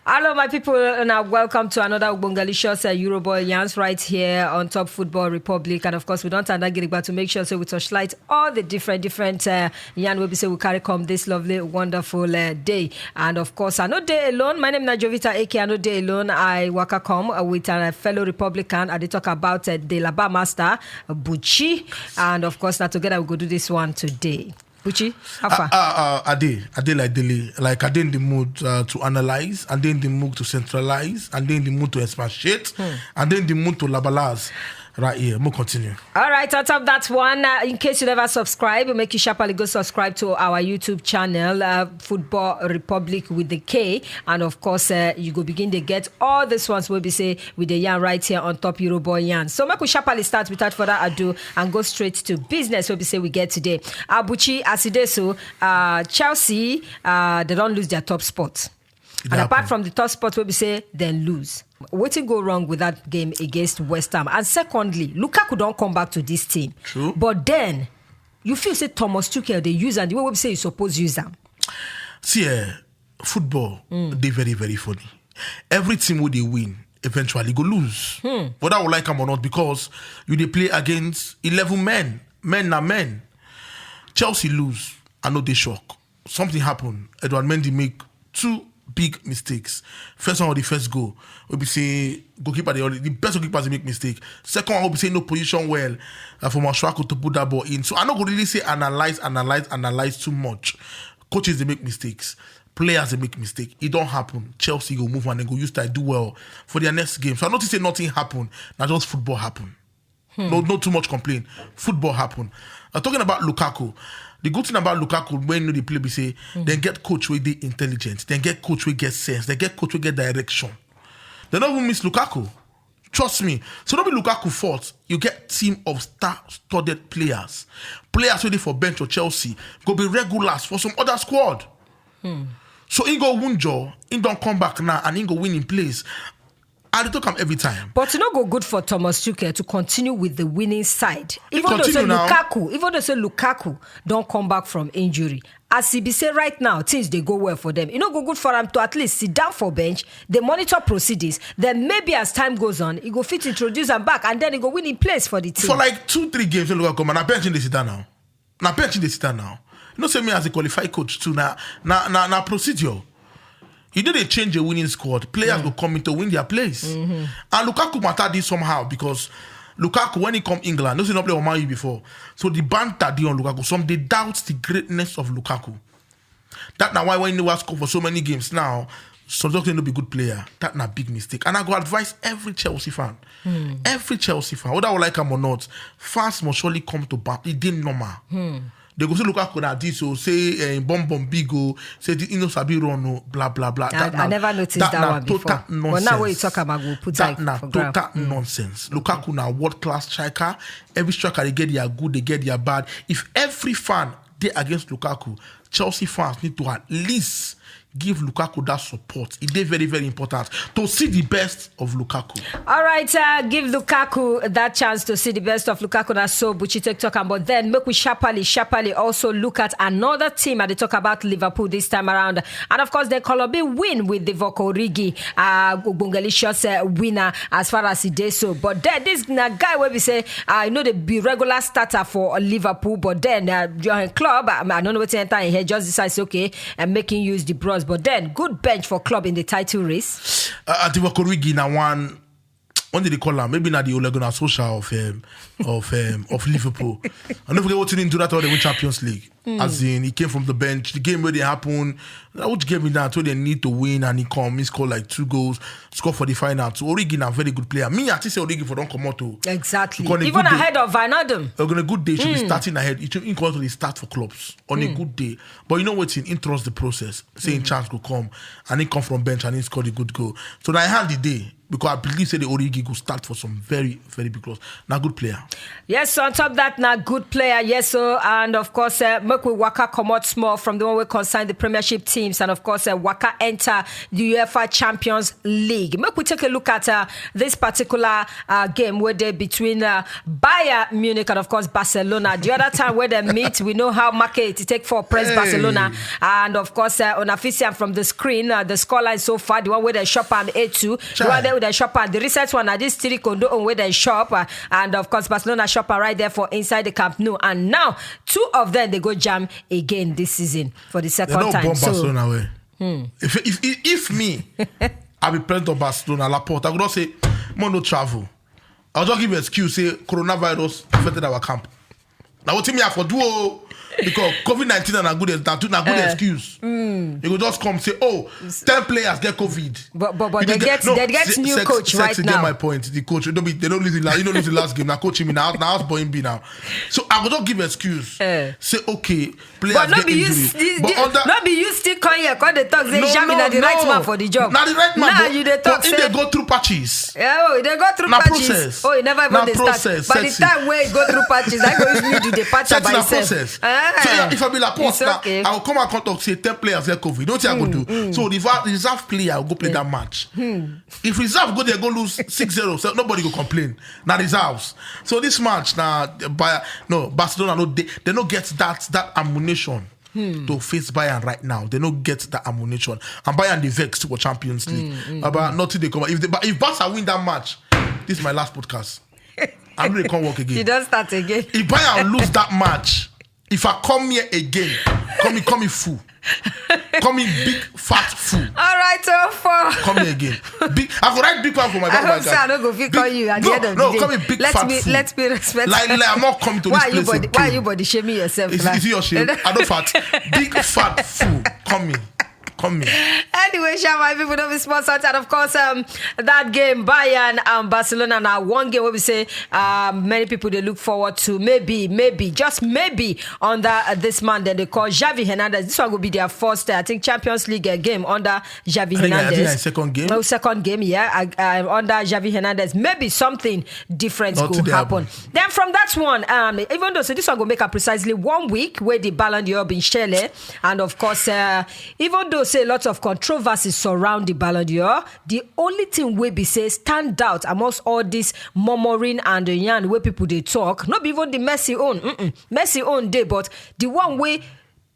Hello, my people, and welcome to another Ubongalicious Euroboy Yans right here on Top Football Republic. And of course, we don't get to make sure so we touchlight all the different Yan will be say we carry come this lovely, wonderful day. And of course, I know day alone. My name is Najovita Eke. I know day alone. I work come with a fellow Republican. And they talk about the Laba Master Buchi. And of course, now together we go do this one today. Buchi, how far? Ade like daily. Like Ade in the mood to analyze, and then in the mood to centralize, and then in the mood to expatiate, and then in the mood to labalaz. Right here, we'll continue. All right, on top of that one, in case you never subscribe, make you sharply go subscribe to our YouTube channel, Football Republic with the K. And of course, you go begin to get all these ones we'll be say with the yarn right here on Top Euroboy Yarn. So make we sharply start without further ado and go straight to business we'll be say we get today. Abuchi, Asideso, Chelsea, they don't lose their top spot. And apart from the top spot, we'll be say they lose. What go wrong with that game against West Ham? And secondly, Lukaku don't come back to this team. True. But then, you feel say Thomas Tuchel, they use and the way we say you suppose use them. See, football, they very, very funny. Every team where they win, eventually go lose. Whether I would like them or not, because they play against 11 men. Men. Chelsea lose, I know they shock. Something happened. Edouard Mendy make two big mistakes. First one, the first goal, we be say goalkeeper the best goalkeepers make mistake. Second one, we be say no position well for Masuaku to put that ball in. So I not going to really say analyze too much. Coaches they make mistakes. Players they make mistake. It don't happen. Chelsea go move on and go use that do well for their next game. So I notice say nothing happen. Now just football happen. No too much complaint. Football happen. Talking about Lukaku. The good thing about Lukaku, when they play, we say, they get coach with the intelligence, they get coach with get sense, they get coach with get direction. They don't even miss Lukaku. Trust me. So don't be Lukaku fault. You get team of star-studded players. Players ready for bench or Chelsea. Go be regulars for some other squad. So he go win Joe, he don't come back now, and he go win in place. I talk him every time. But it's not go good for Thomas Tuchel to continue with the winning side. Even though say Lukaku don't come back from injury. As he be say right now, things they go well for them. It not go good for him to at least sit down for bench, they monitor proceedings. Then maybe as time goes on, he go fit introduce them back, and then he go win in place for the team. For like 2-3 games, Lukaku come and I benching they sit down now. You know, say me as a qualified coach too. Now procedure. You know they change a winning squad. Players will come in to win their place. And Lukaku matter this somehow because Lukaku, when he come England, no not play on Man U before. So the banter they on Lukaku. Some they doubt the greatness of Lukaku. That now why when you score for so many games now, so don't be a good player. That's a big mistake. And I go advise every Chelsea fan. Every Chelsea fan, whether I like him or not, fans must surely come to back. It didn't normal. They go say Lukaku na this, so say bomb bigo, say the Ino Sabi Rono, blah blah blah. I never noticed that one before. Nonsense. But now when you talk about go put that na total nonsense. Lukaku na world class striker. Every striker they get their good, they get their bad. If every fan they against Lukaku, Chelsea fans need to at least give Lukaku that support. It is very, very important to see the best of Lukaku. All right, give Lukaku that chance to see the best of Lukaku. That's so Buchi take talk about. But then make we sharply also look at another team. And they talk about Liverpool this time around. And of course, the Colombia win with the Vokorigi Bungalicious winner as far as he did so. But then this guy where we say, I know the be regular starter for Liverpool, but then your club, I don't know what to enter in here, just decides, okay, and making use the bronze. But then, good bench for club in the title race. At the Wakorigi, now one, what did they call him? Maybe not the Ole Gunnar Solskjaer of Liverpool. I don't forget what he didn't do that all they win Champions League. As in, he came from the bench. The game where they happen, which game in that, so they need to win, and he scored like 2 goals, score for the final. So Origi is a very good player. Me, I think Origi for don't come out to exactly even ahead of Wijnaldum. On a good day, should be starting ahead. He should include start for clubs on a good day. But you know what? He trusts the process. Saying chance will come, and he come from bench and he scored a good goal. So I had the day. Because I believe the Origi will start for some very, very big loss. Now, good player. Yes, so on top of that, now good player. Yes, so and of course, make we waka comot small from the one we concern the Premiership teams, and of course, waka enter the UEFA Champions League. Make we take a look at this particular game where they between Bayern Munich and of course Barcelona. The other time where they meet, we know how market it take for press Barcelona, and of course on Afician from the screen, the scoreline so far, the one where they shop and 8-2, the one there with the shop and the recent one, this 3 Kondo on where they shop, and of course Barcelona shop right there for inside the Camp Nou, and now 2 of them they go jam again this season for the second time. They don't bomb Barcelona away. If me, I be president of Barcelona, Laporte, I would not say, no travel. I'll just give you an excuse, say coronavirus affected our camp. Now what me I for do because COVID-19 and a good excuse. You could just come say, 10 players get COVID. But they get new coach right now. Get my point. The coach, they don't lose the last game. Now coach him now. Now it's Boeing B now. So I would not give an excuse. Say okay, players but get injury. Not be you still come here, call the talk. Say Jami na the right man for the job. Not the right man. Now you the talk. If they go through patches. Yeah, they go through patches. Process. You never even they start. By the time where you go through patches, I go usually do the patch by itself. So if I be Laporte, okay. I will come and talk, say 10 players get COVID. Don't I go do? So the reserve player will go play that match. If reserve go there, go lose 6-0. So nobody will complain. Now reserves. So this match now, Barcelona they don't get that ammunition to face Bayern right now. They don't get that ammunition. And Bayern they vex for Champions League. But nothing they come. If Barca win that match, this is my last podcast. I know they can't work again. You don't start again. If Bayern lose that match, if I come here again, call me fool. Call me big fat fool. All right, for come here again. I will write big fan for my back. I hope so. I don't go call you at the end of the day. No, call me big fat fool. Let's be respectful. Like I'm not coming to this place again. Why are you body shaming yourself? Is it your shame? I don't fat. Big fat fool. Come here. Anyway, Shama, people don't be sponsored. And of course, that game, Bayern and Barcelona, now one game where we say many people they look forward to. Maybe, just maybe under this man that they call Xavi Hernandez. This one will be their first, I think, Champions League game under Xavi Hernandez. I think second game. No, second game, yeah. Under Xavi Hernandez. Maybe something different could happen. Then from that one, even though this one will make up precisely 1 week where the Ballon d'Or been shared, and of course, even though say lots of controversies surround the Ballon d'Or, the only thing we be say stand out amongst all this murmuring and the yarn where people they talk, not even the Messi own, Messi own day, but the one way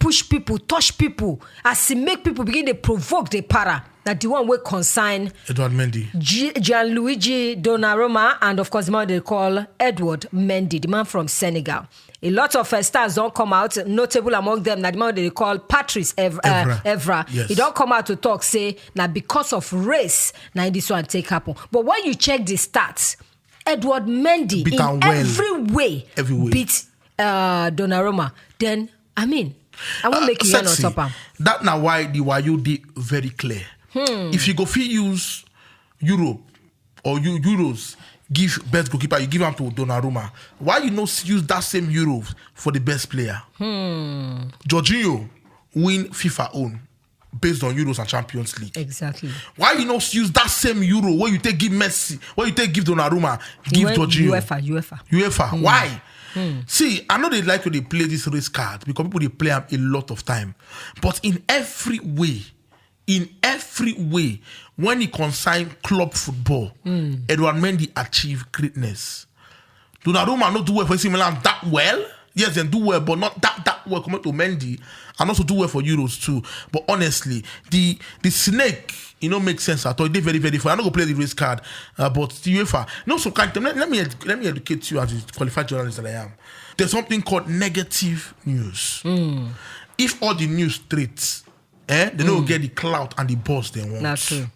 push people, touch people, as it make people begin to provoke the para. That the one we consign Edouard Mendy, Gianluigi Donnarumma, and of course the man they call Edouard Mendy, the man from Senegal. A lot of stars don't come out, notable among them, that the man they call Patrice Evra. Yes. He don't come out to talk, say, now because of race, now this one take happen. But when you check the stats, Edouard Mendy beat in every way beat Donnarumma, then, I won't make you hear on top. That now why the Wayo did very clear. If you go use Europe or Euros, give best goalkeeper, you give them to Donnarumma. Why you not use that same Euros for the best player? Jorginho win FIFA own based on Euros and Champions League. Exactly. Why you not use that same Euro where you take give Messi, where you take give Donnarumma, give Jorginho? UEFA. Why? See, I know they like when they play this race card because people they play them a lot of time. But in every way, when he consign club football, Edouard Mendy achieve greatness. Donnarumma not do well for AC Milan that well. Yes, they do well, but not that well compared to Mendy, and also do well for Euros too. But honestly, the snake, makes sense at all. They very, very fun. I'm not gonna play the race card, but the UEFA. So let me educate you as a qualified journalist that I am. There's something called negative news. If all the news straight, they don't get the clout and the buzz they want. That's true.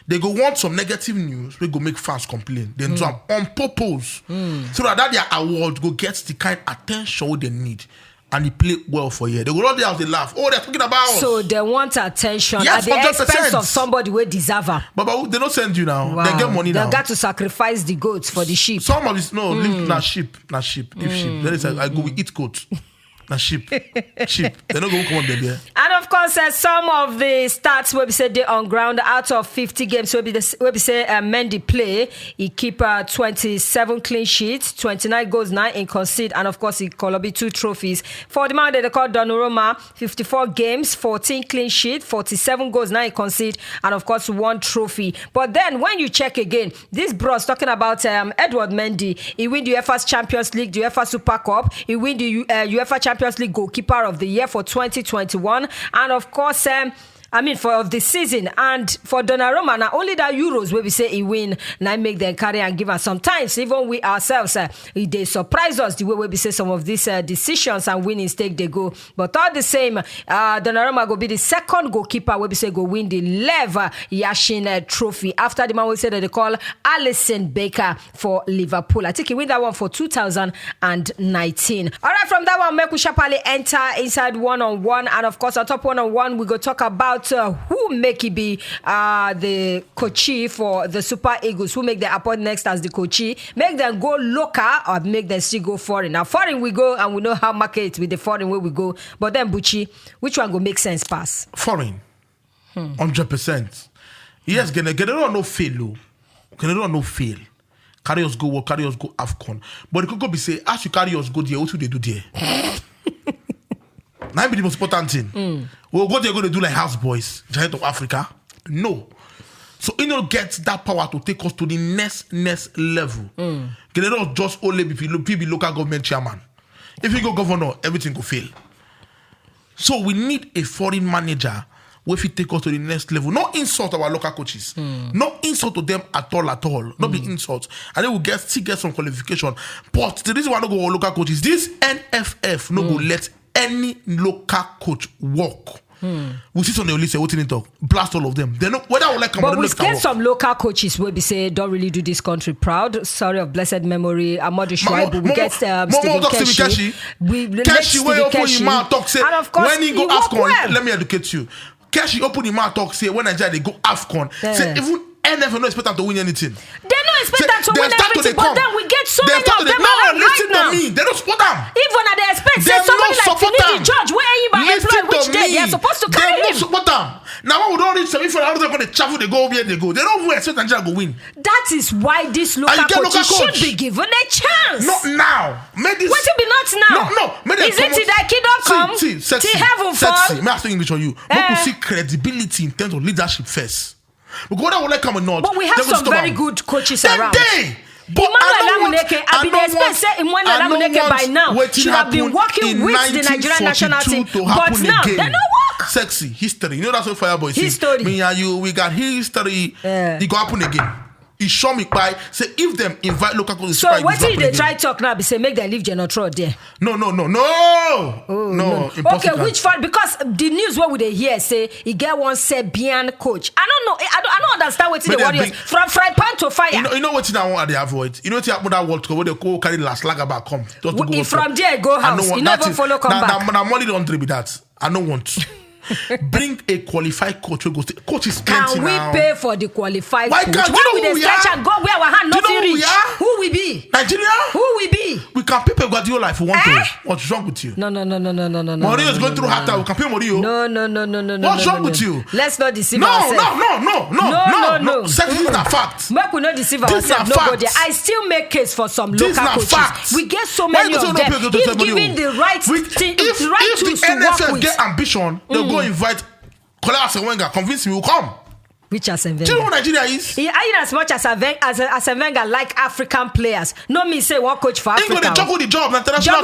They go want some negative news, we go make fans complain. Then do them on purpose. So that their award go get the kind of attention they need. And he play well for you. They go out there and they laugh. Oh, they're talking about us. So they want attention yes, at the expense of somebody who deserve her. But they don't send you now. Wow. They get money now. They got to sacrifice the goats for the sheep. Some of this, not sheep. If sheep. Then it's like, I go with eat goat. Na sheep. They don't go come on there. And of course, course, some of the stats where we say they on ground out of 50 games where we say Mendy play, he keep 27 clean sheets, 29 goals, 9 in concede, and of course he Colobi 2 trophies. For the man that they call Donnarumma, 54 games, 14 clean sheet, 47 goals, 9 in concede, and of course 1 trophy. But then when you check again, this bros talking about Edward Mendy, he win the UEFA Champions League, the UEFA Super Cup, he win the UEFA Champions League Goalkeeper of the Year for 2021, and of course for the season. And for Donnarumma, not only that Euros where we say he win, now make them carry and give us. Sometimes even we ourselves, they surprise us the way we say some of these decisions and winning stake they go. But all the same, Donnarumma go be the second goalkeeper where we say go win the Lev Yashin trophy after the man we say that they call Alisson Becker for Liverpool. I think he win that one for 2019. All right, from that one, Meku Shapali enter inside one-on-one, and of course on top one-on-one we go talk about who make it be the coachee for the Super Eagles, who make the appoint next as the coachee, make them go local or make them still go foreign. Now foreign we go and we know how market with the foreign where we go, but then Buchi, which one go make sense pass? Foreign, 100%. Yes, get no fail, no fail. Carry us go work, carry us go AFCON. But it could go be say, as you carry us go there, what do they do there? Now be the most important thing. We'll go there, go to do like houseboys, Giant of Africa. No. So you know get that power to take us to the next level. Can not just only be local government chairman. If you go governor, everything will fail. So we need a foreign manager where he take us to the next level. Not insult our local coaches. Not insult to them at all. Not be insult. And then we'll still get some qualification. But the reason why I don't go with local coaches, this NFF no go let any local coach work. We sit on the list, what in talk, blast all of them. They know whether I like them. But we get some local coaches where we say don't really do this country proud. Sorry of blessed memory, Amadou Shuaibu. We get Stephen Keshi. Keshi where you open your mouth talk say when he go AFCON, let me educate you. Keshi open your mouth talk say when Nigeria they go AFCON, say even NFF no expect them to win anything. They don't expect them to win everything, but then we get so many of them around right now. Listen to me, they don't support them. Even at they expect say somebody like Finidi George, where you by employ which day they are supposed to carry him. They don't support them. Now when we don't reach semi final, they're going to travel, they go over here, they go. They don't even expect Nigeria to win. That is why this local coach should be given a chance. Not now. What will be not now? No. Is it that kingdom come? Sexy. Heaven fall? May I speak English on you? But we see credibility in terms of leadership first. Because whether we like come or not, but we have some very good coaches around. But Emmanuel Lamuneke by now should have been working with the Nigerian national team, but now they don't work. Sexy history. You know that's what Fireboy says. History. Me and you, we got history. It go happen again. He show me by say if them invite local coaches. So what did they try talk now? Be say make them leave Genotro there. No. Oh, no. Impossible. Okay, which fault? Because the news what would they hear say he get one Serbian coach. I don't know. I don't understand what the Warriors from fry pan to fire. You know what I want they avoid. You know what happened that World Cup where they go carry last lager back come. If from there go house, you never follow come back. Now money don't be that. I don't want. Bring a qualified coach. Coach is plenty now. Can we pay for the qualified coach? Why would they stretch and go where our hand nothing reach? Who we be? Nigeria? Who we be? We can pay Guardiola if we want to. What's wrong with you? No. Mourinho is going through hard time. We can pay Mourinho. No. What's wrong with you? Let's not deceive ourselves. No. This is not fact. Make we not deceive ourselves. Nobody. I still make case for some local coaches. Fact. We get so many of them. If given the right tools to work with. If the NFF get ambition, they'll go invite Kola Asenwenga, convince me we'll come. Which Arsene Wenger? Do you know what Nigeria is? In as much as Arsene Wenger like African players. No me say one coach for Africa. He go to juggle the job. International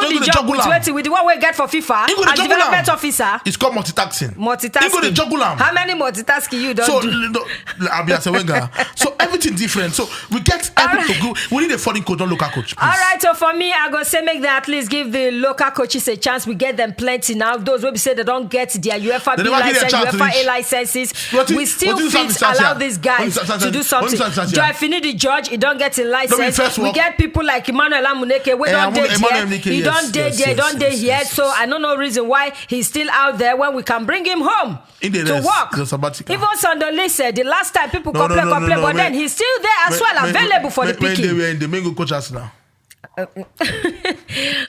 with the one we get for FIFA as development officer. It's called multitasking. He go to juggle. How many multitasking you don't do? I'll be Arsene Wenger. So everything different. So we get everything to go. We need a foreign coach, not local coach. Please. All right. So for me, I go say make them at least give the local coaches a chance. We get them plenty now. Those will be say they don't get their UEFA B license, UEFA A licenses. We still fit allow these guys to do something. Joy Finidi George, he don't get a license. We get people like Emmanuel Lamuneke, we don't date here. He don't date here, don't date here. So I don't know reason why he's still out there when we can bring him home to work. Even on the list, the last time people complain, but then he's still there as well, available for the picking. The main coach now. All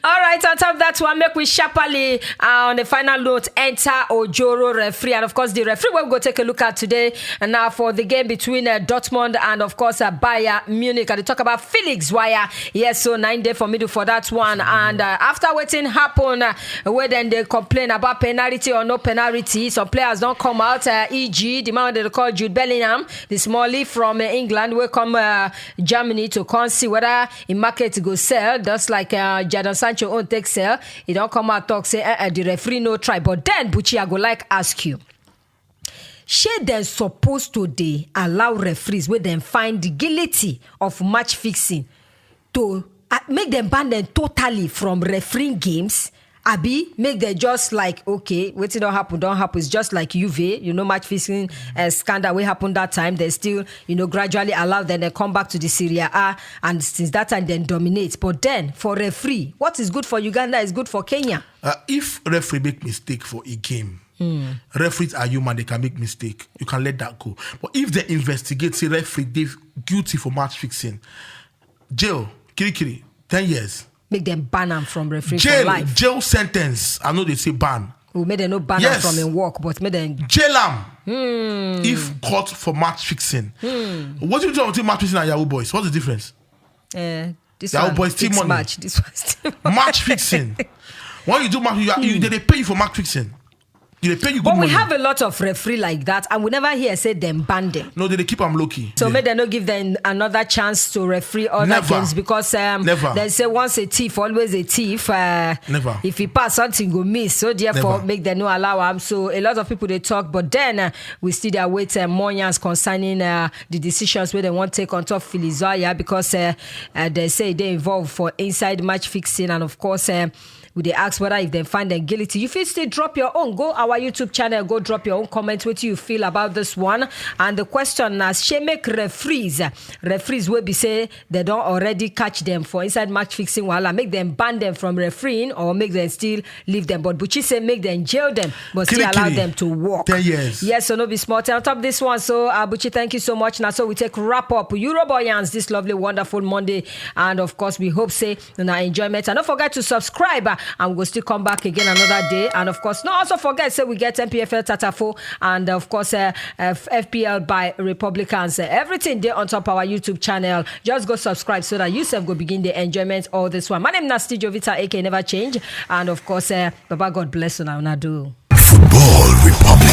right, on top of that one, make we sharply on the final note enter Ojoro referee, and of course the referee we'll go take a look at today. And now for the game between Dortmund and of course Bayern Munich, and they talk about Felix Zweier. Yes, so 9 days for middle for that one. And after waiting happen, where then they complain about penalty or no penalty, some players don't come out. E.g., the man they call Jude Bellingham, the smallie from England, will come Germany to come see whether in market go sell, just like Jadon Sancho own take sell. He don't come out talk say the referee no try. But then Buchi, I go like ask you, shey dem supposed to dey allow referees wey dem find guilty of match fixing to make them ban them totally from refereeing games? Abi make them just like, okay, wetin don't happen, it's just like Juve, match fixing scandal wey happen that time. They still gradually allow them, they come back to the Serie A, and since that time then dominate. But then for referee, what is good for Uganda is good for Kenya. If referee make mistake for a game, referees are human, they can make mistake, you can let that go. But if they investigate, say referee they guilty for match fixing, jail, kirikiri, 10 years. Make them ban them from referee for life. Jail sentence. I know they say ban. We made them no ban them from in work, but made them jail them if caught for match fixing. What do you do with match fixing and Yahoo Boys? What's the difference? This Yahoo one Boys team money. match. This was still match fixing. When you do match, they pay you for match fixing. They pay you good but we money. have a lot of referee like that, and we never hear say them ban them. No, they keep them low-key. So may they not give them another chance to referee other games, because they say once a thief, always a thief. Never. If he pass, something go miss. So therefore, make them no allow him. So a lot of people they talk, but then we still there wait more years concerning the decisions where they want to take on top Felix Zweier, because they say they involved for inside match fixing, and of course. We they ask whether if they find them guilty. You feel still drop your own. Go our YouTube channel, go drop your own comment. What you feel about this one? And the question as she make referees will be say they don't already catch them for inside match fixing while make them ban them from refereeing, or make them still leave them. But Buchi say make them jail them, but still allow them to walk. 10 years. Yes, so no be smart. On top of this one, so Buchi, thank you so much. Now so we take wrap up Euroboyans this lovely, wonderful Monday, and of course we hope say enjoyment. And don't forget to subscribe. And we'll still come back again another day. And of course, not also forget, say we get MPFL Tatafo, and of course, FPL by Republicans. Everything there on top of our YouTube channel. Just go subscribe so that you self go begin the enjoyment all this one. My name is Nasty Jovita, AK Never Change. And of course, Baba God bless you now. Do. Football Republic.